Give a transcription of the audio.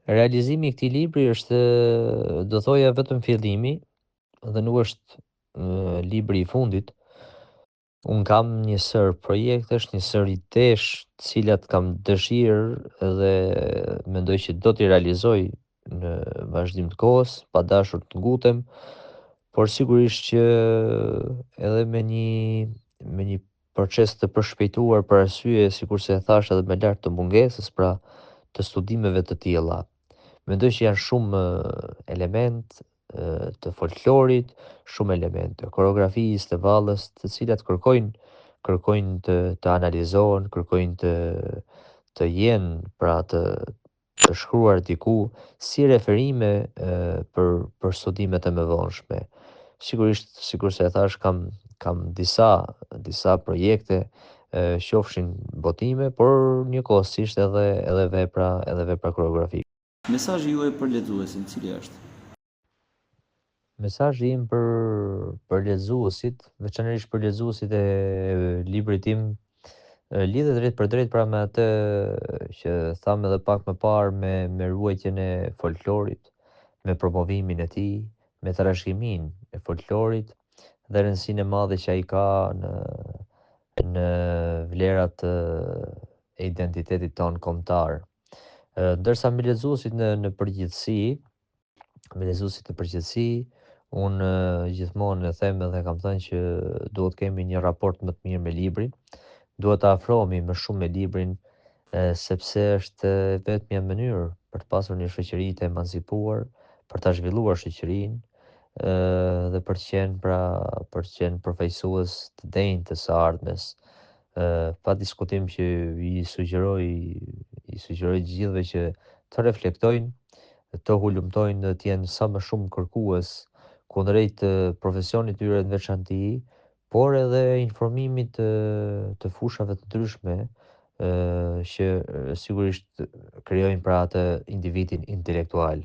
Realizimi i këtij libri është, do thoja vetëm fillimi dhe nuk është libri i fundit. Un kam një sër projektesh, një sër idesh, të cilat kam dëshirë dhe mendoj që do t'i realizoj në vazhdim të kohës, pa dashur të ngutem, por sigurisht që edhe me një proces të përshpejtuar për arsye sikurse e thash edhe me lart të mungesës, pra të studimeve të tilla. Mendoj që janë shumë element të folklorit, shumë element të koreografisë, të vallës, të cilat kërkojnë të analizohen, kërkojnë të jenë pra të shkruar diku si referime për studimet e mëvonshme. Sigurisht, sikur se e thash, kam disa projekte, qofshin botime, por njëkohësisht edhe vepra koreografike. Mesazhi juaj për lexuesin cili është? Mesazhi im për lexuesit, veçanërisht për lexuesit e librit tim, lidhet drejt për drejt pra me atë që tham edhe pak më parë me ruajtjen e folklorit, me promovimin e tij, me trashëgiminë e folklorit dhe rëndësinë e madhe që ai ka në vlerat e identitetit ton kombëtar. Ndërsa me lezuesit në përgjithësi, unë gjithmonë e them edhe kam thënë që duhet kemi një raport më të mirë me librin, duhet të afrohemi më shumë me librin, sepse është vetmja mënyrë për të pasur një shoqëri të emancipuar, për ta zhvilluar shoqërinë, dhe për të qenë përfaqësues të denjtë të së ardhmes. Pa diskutim që i sugjeroj të gjithëve që të reflektojnë, të hulumtojnë dhe të jenë sa më shumë kërkues kundrejt profesionit tyre të veçantë, por edhe informimit të fushave të ndryshme që sigurisht krijojnë pra atë individin intelektual.